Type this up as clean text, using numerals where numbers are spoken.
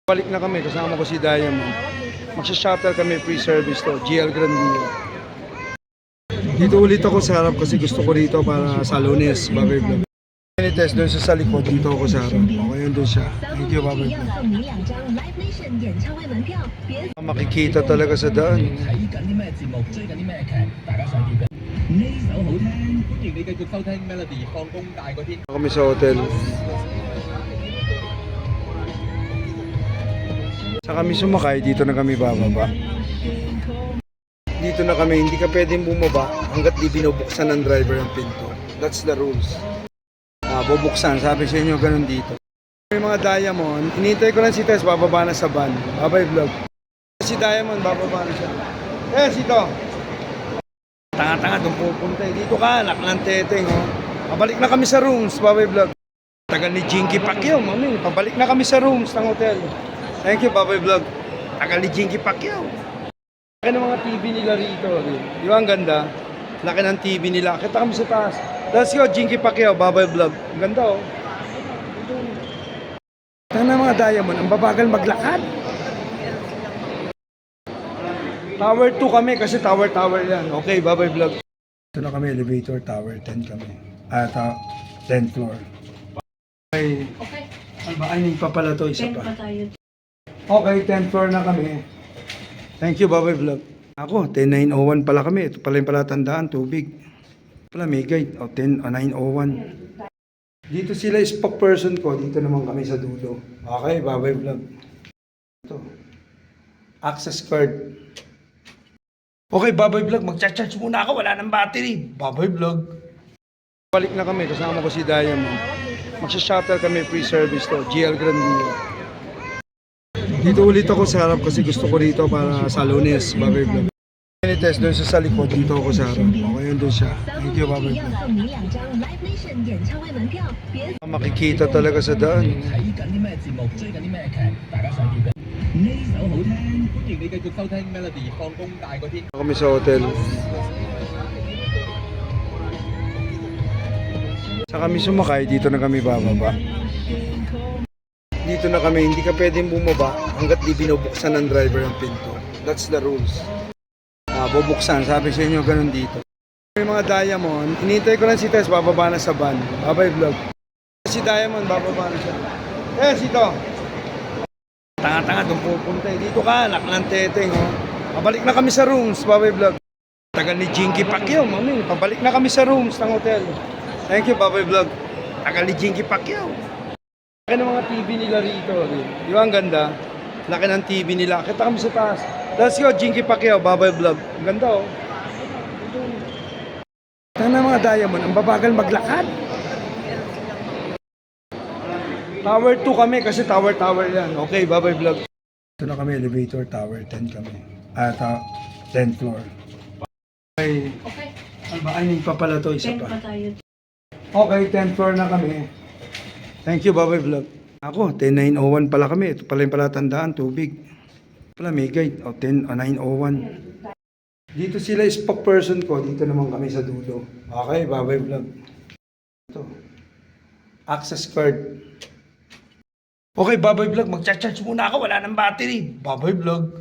Balik na kami, kasama ko si Diamond. Magsha-shuttle kami free service to, GL Grandia. Dito ulit ako sa harap kasi gusto ko dito para sa Lunes, Baboy Vlog. Test doon sa likod, dito ako sa harap. Okay, yun doon siya. Thank you, Baboy Vlog. Makikita talaga sa daan. Kami sa hotel. Sa kami sumakay, dito na kami bababa. Dito na kami, hindi ka pwedeng bumaba hanggat di binubuksan ng driver ang pinto. That's the rules. Bubuksan, sabi sa inyo, ganun dito. May mga Diamond, hinihintay ko lang si Tess, bababa na sa van. Baboy Vlog. Si Diamond, bababa na siya. Sito. Tanga-tanga, doon pupunta. Dito ka, anak ng teteng. Oh. Pabalik na kami sa rooms, Baboy Vlog. Tagal ni Jinky Pacquiao, mami. Pabalik na kami sa rooms ng hotel. Thank you, Baboy Vlog. Tagal ni Jinky Pacquiao. Laki ng mga TV nila rito. Di ba ang ganda? Laki ng TV nila. Kita kami sa taas. Let's go, Jinky Pacquiao, Baboy Vlog. Ang ganda, oh. Ito na mga Diamond, ang babagal maglakad. Tower 2 kami kasi tower yan. Okay, Baboy Vlog. Ito na kami, elevator, tower 10 kami. At 10th floor. Okay. Ay, pa pala to, isa pa. Okay, 10th floor na kami. Thank you, Baboy Vlog. Ako, 10901 pala kami. Ito pala yung palatandaan, tubig. Pala may guide. 901. Dito sila spokesperson ko. Dito naman kami sa dulo. Okay, Baboy Vlog. Ito. Access card. Okay, Baboy Vlog. Magcha-charge muna ako. Wala ng battery. Baboy Vlog. Balik na kami. Kasama ko si Diamond. Magsha-shuttle kami free service to. GL Grandia. Dito ulit ako sa harap kasi gusto ko dito para sa Lunes, Baboy Vlog. Test doon sa likod, dito ako sa harap. Okay, yun doon siya. Thank you, Baboy Vlog. Makikita talaga sa daan. Kami sa hotel. Sa kami sumakay, dito na kami bababa. Dito na kami, hindi ka pwedeng bumaba hanggat di binubuksan ng driver ang pinto. That's the rules. Bubuksan, sabi sa inyo, ganun dito. May mga Diamond, hinihintay ko lang si Tess, bababa na sa van. Baboy Vlog. Si Diamond, bababa na siya. Sito. Tanga-tanga, doon pupunta. Dito ka, anak ng teteng. Oh. Pabalik na kami sa rooms, Baboy Vlog. Tagal ni Jinky Pacquiao, mami. Pabalik na kami sa rooms ng hotel. Thank you, Baboy Vlog. Tagal ni Jinky Pacquiao. Laki ng mga TV nila rito. Di ba ang ganda? Laki ng TV nila. Kita kami sa taas. Let's go, Jinky Pacquiao, Baboy Vlog. Ang ganda, oh. Ito na mga Diamond, ang babagal maglakad. Tower 2 kami kasi tower yan. Okay, Baboy Vlog. Ito na kami, elevator, tower 10 kami. At 10th floor. Okay. Ay, pa pala to, isa pa. Okay, 10th floor na kami. Thank you, Baboy Vlog. Ako, 10901 pala kami. Ito pala yung palatandaan, tubig. Pala may guide. 901. Dito sila spokesperson ko. Dito naman kami sa dulo. Okay, Baboy Vlog. Ito. Access card. Okay, Baboy Vlog. Magcha-charge muna ako. Wala ng battery. Baboy Vlog.